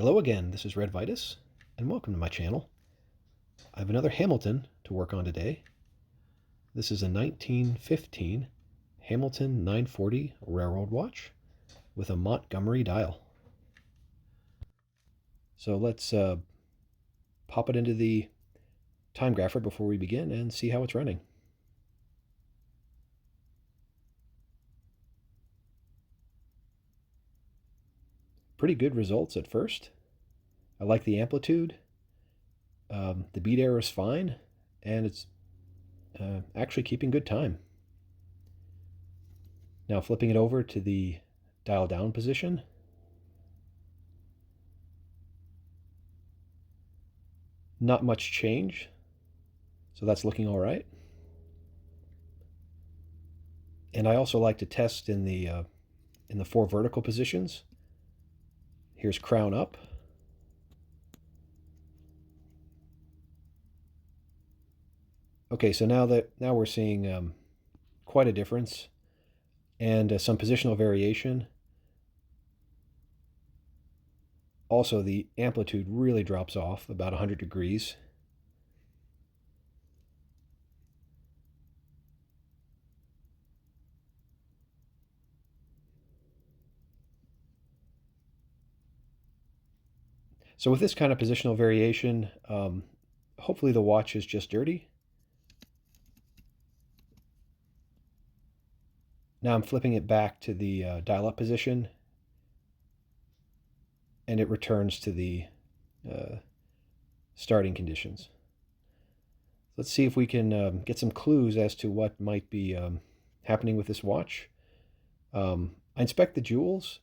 Hello again, this is Red Vitus, and welcome to my channel. I have another Hamilton to work on today. This is a 1915 Hamilton 940 railroad watch with a Montgomery dial. So let's pop it into the time grapher before we begin and see how it's running. Pretty good results at first. I like the amplitude. The beat error is fine, and it's actually keeping good time. Now flipping it over to the dial down position. Not much change, so that's looking all right. And I also like to test in the 4 vertical positions. Here's crown up. Okay, so now we're seeing quite a difference and some positional variation. Also, the amplitude really drops off about 100 degrees. So with this kind of positional variation, hopefully the watch is just dirty. Now I'm flipping it back to the dial-up position, and it returns to the starting conditions. Let's see if we can get some clues as to what might be happening with this watch. I inspect the jewels,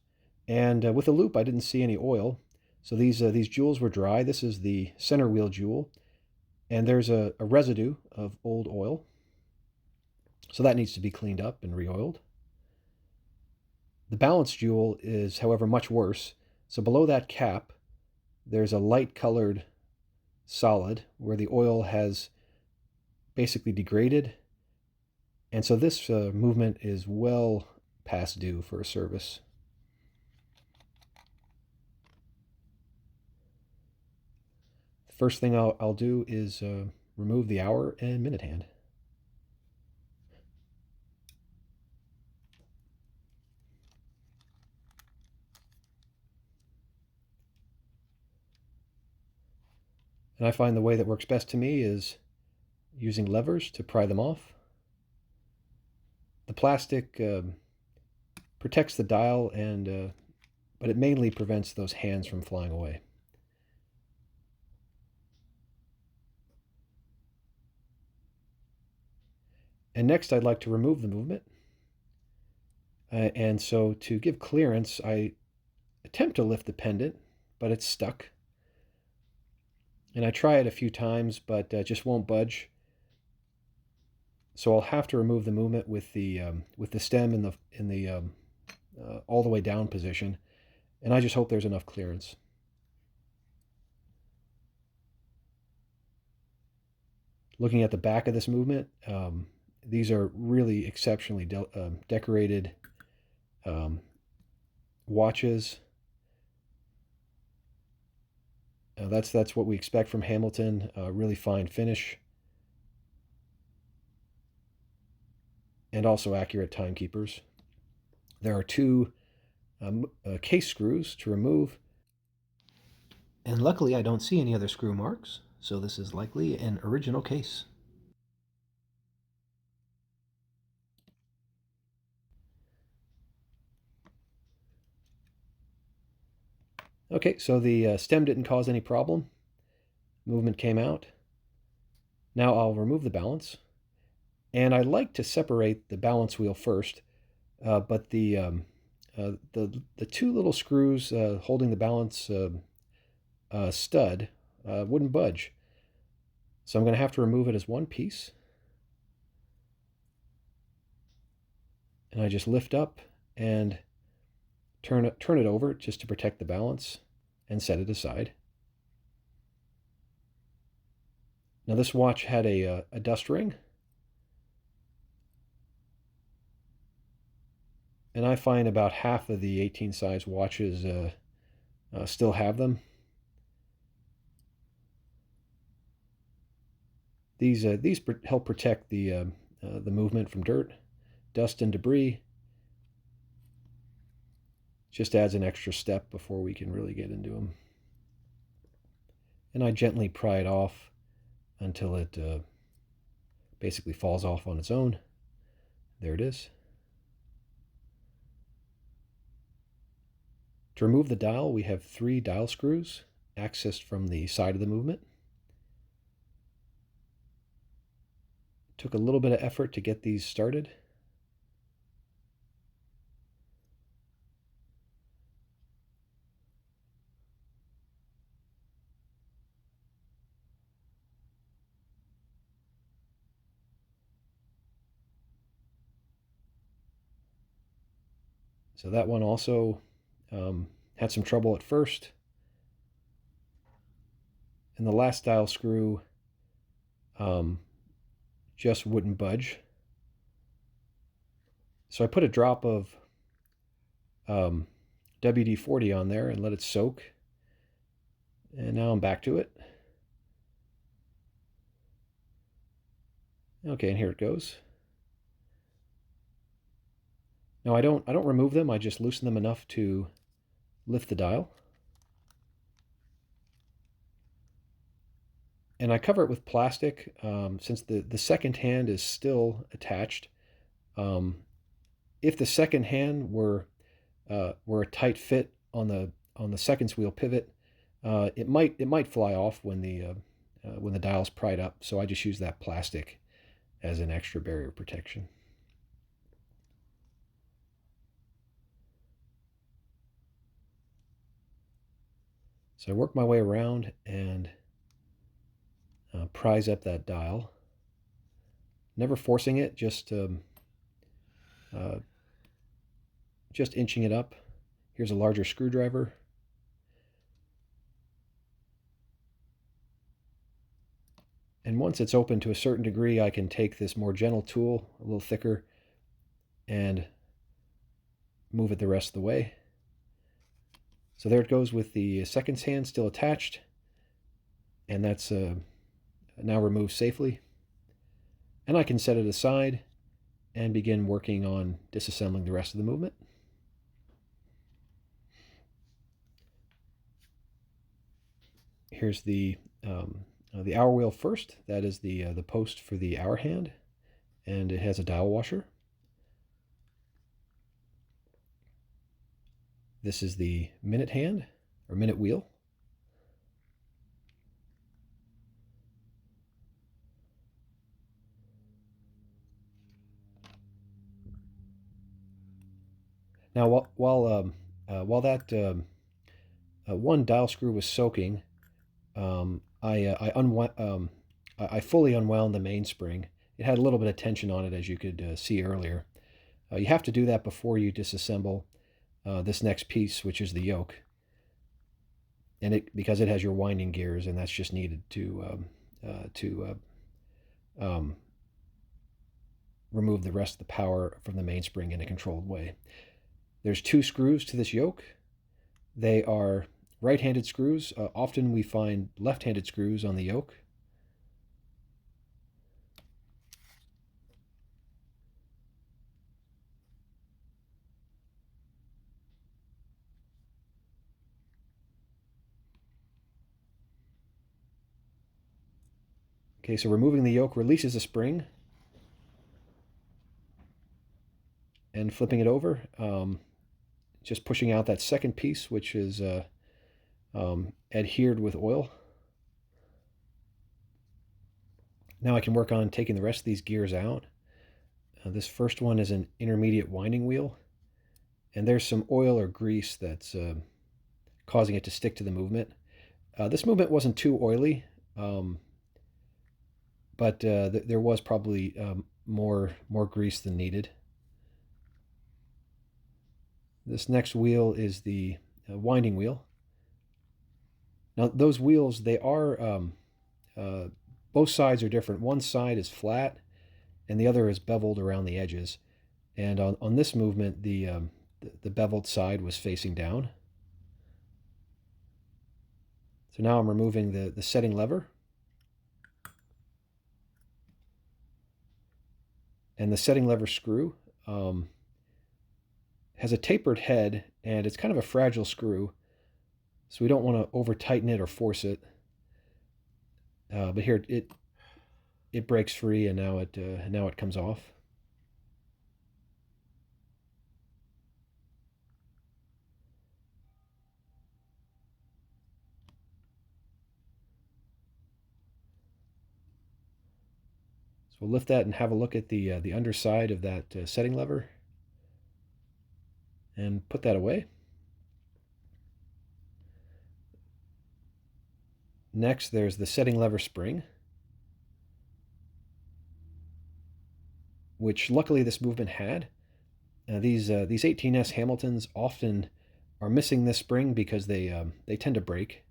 and with a loop I didn't see any oil. So these jewels were dry. This is the center wheel jewel, and there's a residue of old oil. So that needs to be cleaned up and re-oiled. The balance jewel is, however, much worse. So below that cap, there's a light-colored solid where the oil has basically degraded. And so this movement is well past due for a service. First thing I'll do is remove the hour and minute hand. And I find the way that works best to me is using levers to pry them off. The plastic protects the dial, but it mainly prevents those hands from flying away. And next I'd like to remove the movement. And so to give clearance, I attempt to lift the pendant, but it's stuck. And I try it a few times, but just won't budge. So I'll have to remove the movement with the stem in the all the way down position, and I just hope there's enough clearance. Looking at the back of this movement, these are really exceptionally decorated watches. That's what we expect from Hamilton. Really fine finish, and also accurate timekeepers. There are 2 case screws to remove, and luckily I don't see any other screw marks, so this is likely an original case. Okay, so the stem didn't cause any problem. Movement came out. Now I'll remove the balance, and I like to separate the balance wheel first, but the 2 little screws holding the balance stud wouldn't budge. So I'm going to have to remove it as one piece. And I just lift up and turn it over just to protect the balance and set it aside. Now this watch had a dust ring, and I find about half of the 18 size watches still have them. These help protect the movement from dirt, dust, and debris. Just adds an extra step before we can really get into them. And I gently pry it off until it basically falls off on its own. There it is. To remove the dial, we have 3 dial screws accessed from the side of the movement. Took a little bit of effort to get these started. So that one also had some trouble at first. And the last dial screw just wouldn't budge. So I put a drop of WD-40 on there and let it soak. And now I'm back to it. Okay, and here it goes. Now I don't remove them, I just loosen them enough to lift the dial. And I cover it with plastic since the second hand is still attached. If the second hand were a tight fit on the seconds wheel pivot, it might fly off when the dial's pried up. So I just use that plastic as an extra barrier protection. So I work my way around and prise up that dial. Never forcing it, just inching it up. Here's a larger screwdriver. And once it's open to a certain degree, I can take this more gentle tool, a little thicker, and move it the rest of the way. So there it goes with the seconds hand still attached, and that's now removed safely. And I can set it aside and begin working on disassembling the rest of the movement. Here's the hour wheel first. That is the post for the hour hand, and it has a dial washer. This is the minute hand, or minute wheel. Now, while that one dial screw was soaking, I fully unwound the mainspring. It had a little bit of tension on it, as you could see earlier. You have to do that before you disassemble this next piece, which is the yoke, and because it has your winding gears, and that's just needed to remove the rest of the power from the mainspring in a controlled way. There's 2 screws to this yoke. They are right-handed screws. Often we find left-handed screws on the yoke. Okay, so removing the yoke releases the spring, and flipping it over, just pushing out that second piece, which is adhered with oil. Now I can work on taking the rest of these gears out. This first one is an intermediate winding wheel, and there's some oil or grease that's causing it to stick to the movement. This movement wasn't too oily, but there was probably more grease than needed. This next wheel is the winding wheel. Now those wheels, they are both sides are different. One side is flat, and the other is beveled around the edges. And on this movement, the beveled side was facing down. So now I'm removing the setting lever. And the setting lever screw has a tapered head, and it's kind of a fragile screw, so we don't want to over tighten it or force it. But here it breaks free, and now it comes off. So we'll lift that and have a look at the underside of that setting lever, and put that away. Next, there's the setting lever spring, which luckily this movement had. These 18S Hamiltons often are missing this spring because they tend to break.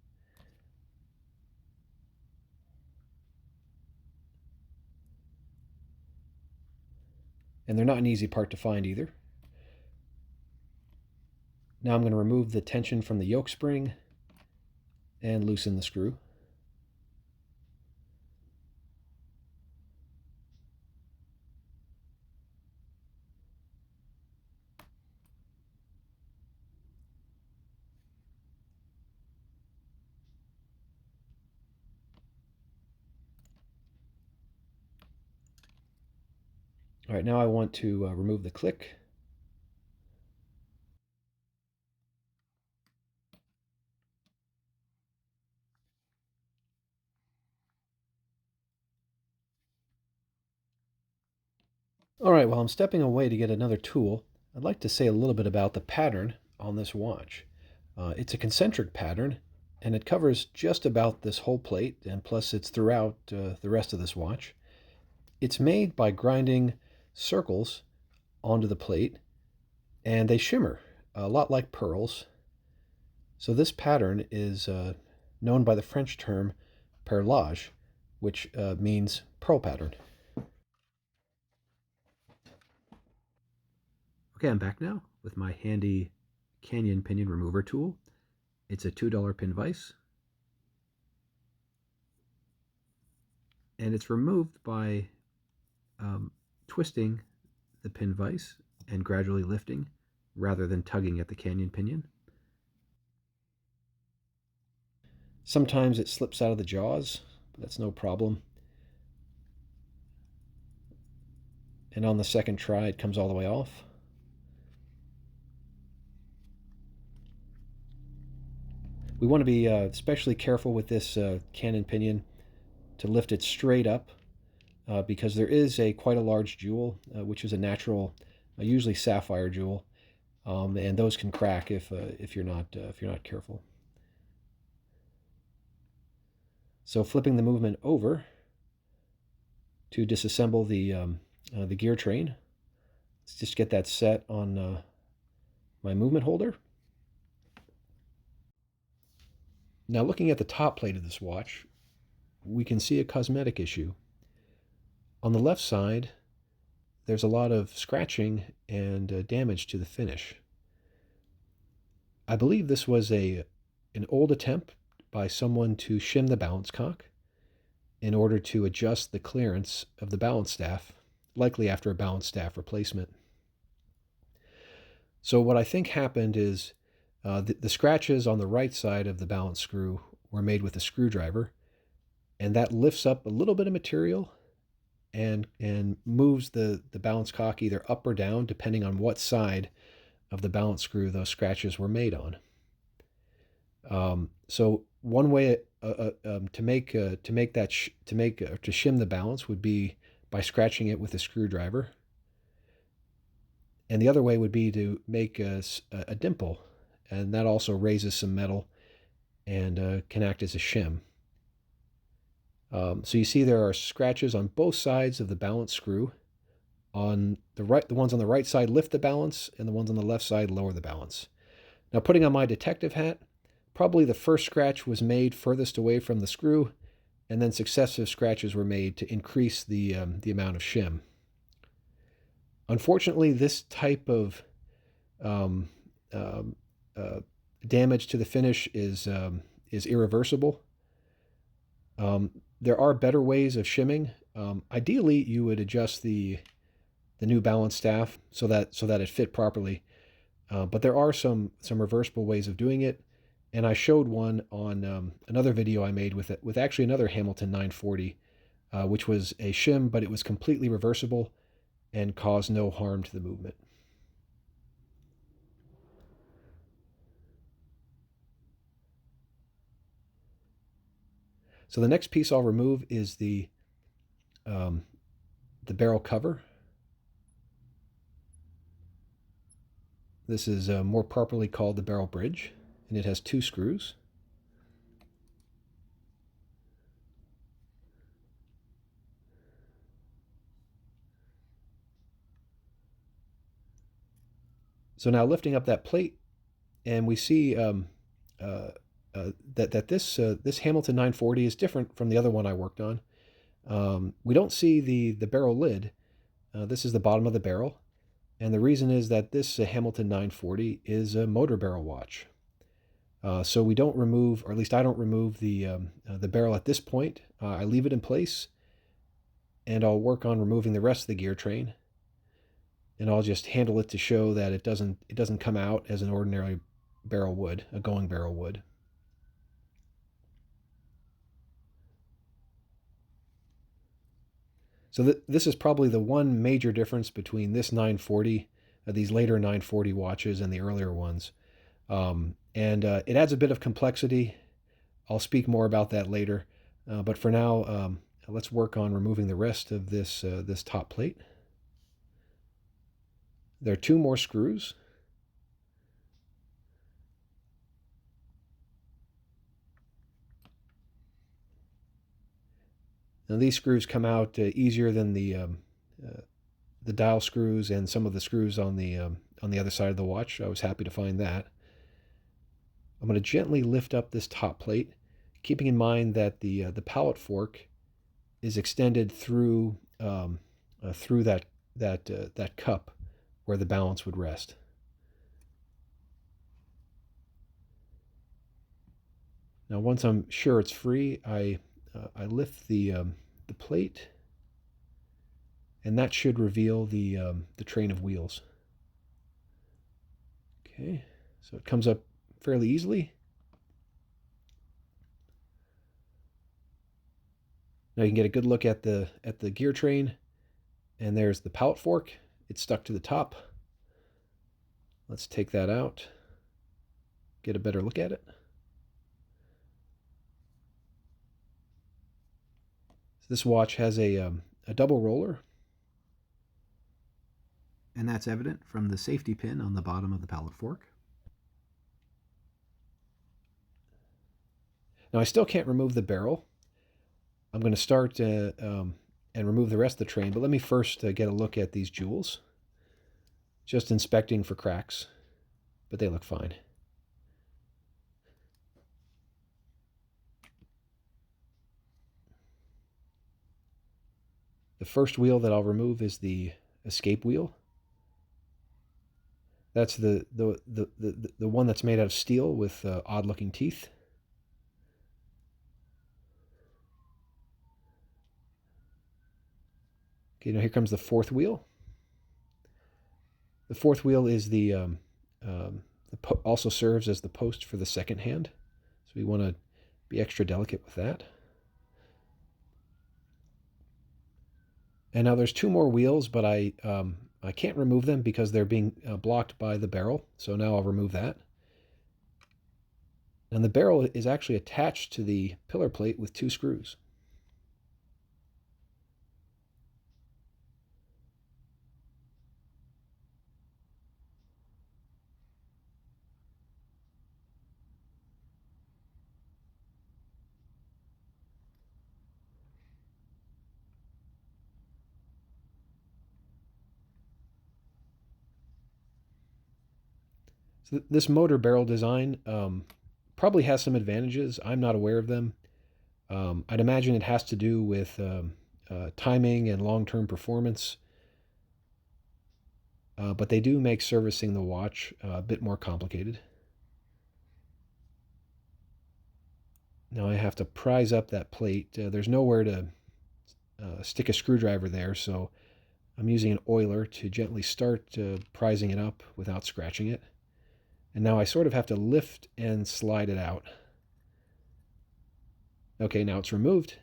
And they're not an easy part to find either. Now I'm going to remove the tension from the yoke spring and loosen the screw. All right, now I want to remove the click. All right, while I'm stepping away to get another tool, I'd like to say a little bit about the pattern on this watch. It's a concentric pattern, and it covers just about this whole plate, and plus it's throughout the rest of this watch. It's made by grinding circles onto the plate, and they shimmer a lot like pearls. So this pattern is known by the French term perlage, which means pearl pattern. Okay, I'm back now with my handy Canyon pinion remover tool. It's a $2 pin vise, and it's removed by twisting the pin vise and gradually lifting rather than tugging at the Canyon pinion. Sometimes it slips out of the jaws, but that's no problem. And on the second try, it comes all the way off. We want to be especially careful with this Canyon pinion to lift it straight up because there is quite a large jewel, which is a natural, usually sapphire jewel, and those can crack if you're not careful. So flipping the movement over to disassemble the gear train. Let's just get that set on my movement holder. Now looking at the top plate of this watch, we can see a cosmetic issue. On the left side, there's a lot of scratching and damage to the finish. I believe this was an old attempt by someone to shim the balance cock in order to adjust the clearance of the balance staff, likely after a balance staff replacement. So what I think happened is the scratches on the right side of the balance screw were made with a screwdriver, and that lifts up a little bit of material and moves the balance cock either up or down depending on what side of the balance screw those scratches were made on. So one way to shim the balance would be by scratching it with a screwdriver, and the other way would be to make a dimple, and that also raises some metal and can act as a shim. So you see there are scratches on both sides of the balance screw. On the right, the ones on the right side lift the balance, and the ones on the left side lower the balance. Now, putting on my detective hat, probably the first scratch was made furthest away from the screw, and then successive scratches were made to increase the amount of shim. Unfortunately, this type of damage to the finish is irreversible. There are better ways of shimming. Ideally, you would adjust the the new balance staff so that it fit properly. But there are some reversible ways of doing it, and I showed one on another video I made with actually another Hamilton 940, which was a shim, but it was completely reversible and caused no harm to the movement. So the next piece I'll remove is the barrel cover. This is more properly called the barrel bridge, and it has 2 screws. So now lifting up that plate, and we see that this Hamilton 940 is different from the other one I worked on. We don't see the barrel lid. This is the bottom of the barrel, and the reason is that this Hamilton 940 is a motor barrel watch. So we don't remove, or at least I don't remove the barrel at this point. I leave it in place, and I'll work on removing the rest of the gear train. And I'll just handle it to show that it doesn't come out as an ordinary barrel would, a going barrel would. So this is probably the one major difference between this 940, these later 940 watches, and the earlier ones. And it adds a bit of complexity. I'll speak more about that later. But for now, let's work on removing the rest of this top plate. There are 2 more screws. Now these screws come out easier than the dial screws and some of the screws on the other side of the watch. I was happy to find that. I'm going to gently lift up this top plate, keeping in mind that the pallet fork is extended through that cup where the balance would rest. Now, once I'm sure it's free, I lift the plate, and that should reveal the train of wheels. Okay, so it comes up fairly easily. Now you can get a good look at the gear train, and there's the pallet fork. It's stuck to the top. Let's take that out, get a better look at it. So this watch has a double roller, and that's evident from the safety pin on the bottom of the pallet fork. Now I still can't remove the barrel. I'm going to start and remove the rest of the train, but let me first get a look at these jewels. Just inspecting for cracks, but they look fine. The first wheel that I'll remove is the escape wheel. That's the one that's made out of steel with odd-looking teeth. Okay, now here comes the fourth wheel. The fourth wheel is also serves as the post for the second hand, so we want to be extra delicate with that. And now there's 2 more wheels, but I can't remove them because they're being blocked by the barrel, so now I'll remove that. And the barrel is actually attached to the pillar plate with 2 screws. So this motor barrel design probably has some advantages. I'm not aware of them. I'd imagine it has to do with timing and long-term performance. But they do make servicing the watch a bit more complicated. Now I have to prise up that plate. There's nowhere to stick a screwdriver there, so I'm using an oiler to gently start prising it up without scratching it. And now I sort of have to lift and slide it out. Okay, now it's removed.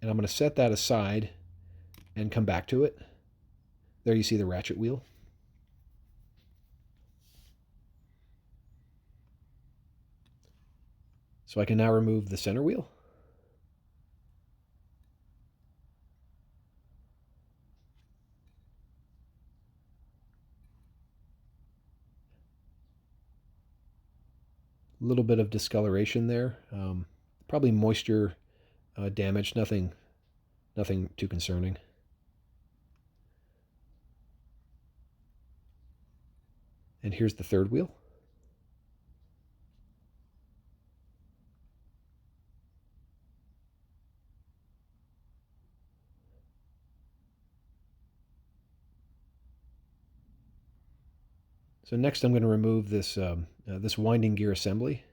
And I'm going to set that aside and come back to it. There you see the ratchet wheel. So I can now remove the center wheel. A little bit of discoloration there. Probably moisture damage, nothing too concerning. And here's the third wheel. So next I'm going to remove this, this winding gear assembly.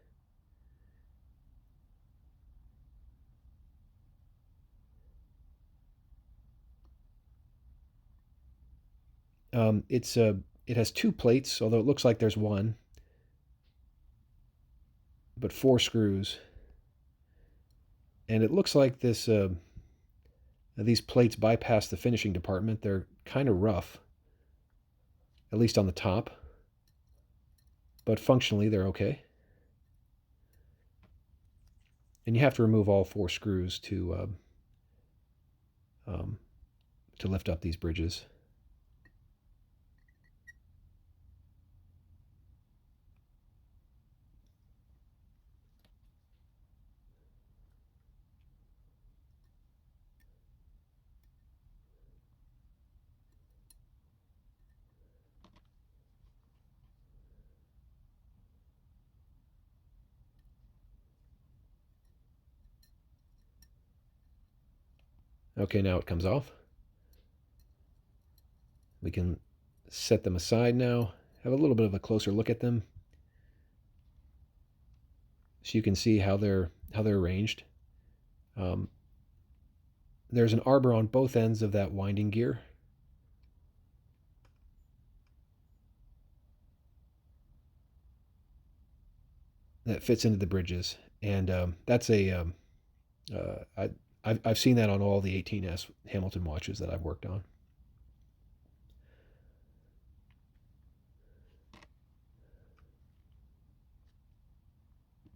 It has two plates, although it looks like there's one, but 4 screws. And it looks like these plates bypass the finishing department. They're kind of rough, at least on the top, but functionally they're okay. And you have to remove all 4 screws to lift up these bridges. Okay, now it comes off. We can set them aside now, have a little bit of a closer look at them, so you can see how they're arranged. There's an arbor on both ends of that winding gear. That fits into the bridges, and that's I've seen that on all the 18S Hamilton watches that I've worked on.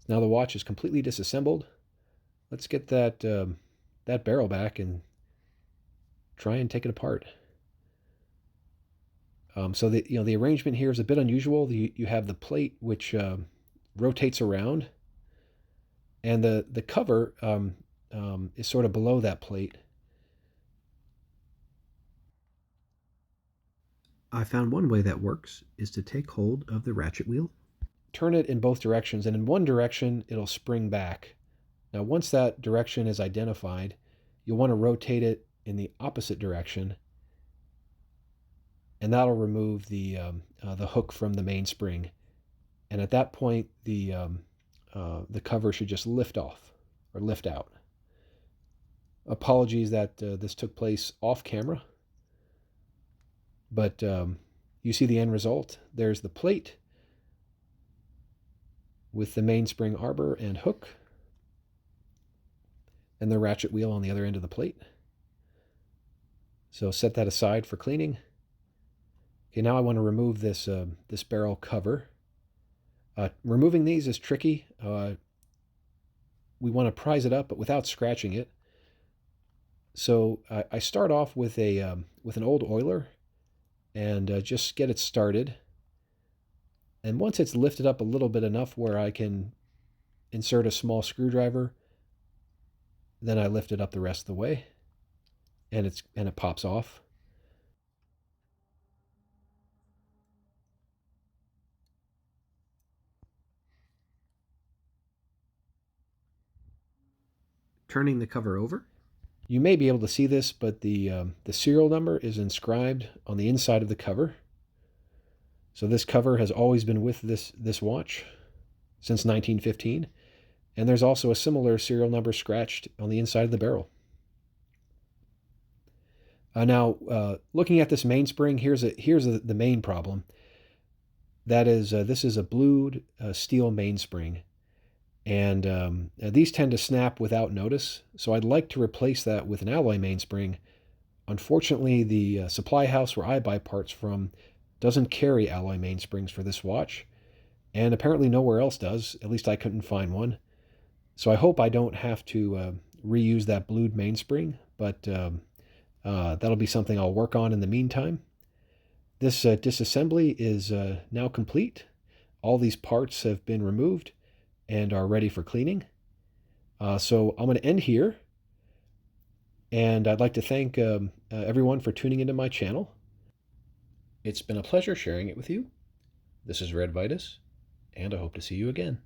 Now the watch is completely disassembled. Let's get that that barrel back and try and take it apart. So the arrangement here is a bit unusual. You have the plate which rotates around, and the cover is sort of below that plate. I found one way that works is to take hold of the ratchet wheel, turn it in both directions, and in one direction it'll spring back. Now once that direction is identified, you'll want to rotate it in the opposite direction, and that'll remove the hook from the mainspring. And at that point, the cover should just lift off or lift out. Apologies that this took place off camera, but you see the end result. There's the plate with the mainspring arbor and hook, and the ratchet wheel on the other end of the plate. So set that aside for cleaning. Okay, now I want to remove this this barrel cover. Removing these is tricky. We want to prise it up, but without scratching it. So I start off with with an old oiler, and just get it started. And once it's lifted up a little bit enough where I can insert a small screwdriver, then I lift it up the rest of the way, and it pops off. Turning the cover over. You may be able to see this, but the serial number is inscribed on the inside of the cover. So this cover has always been with this watch since 1915, and there's also a similar serial number scratched on the inside of the barrel. Now, looking at this mainspring, here's the main problem. That is, this is a blued steel mainspring, and these tend to snap without notice. So I'd like to replace that with an alloy mainspring. Unfortunately, the supply house where I buy parts from doesn't carry alloy mainsprings for this watch, and apparently nowhere else does. At least I couldn't find one. So I hope I don't have to reuse that blued mainspring, but that'll be something I'll work on in the meantime. This disassembly is now complete. All these parts have been removed and are ready for cleaning. So I'm going to end here, and I'd like to thank everyone for tuning into my channel. It's been a pleasure sharing it with you. This is Red Vitus, and I hope to see you again.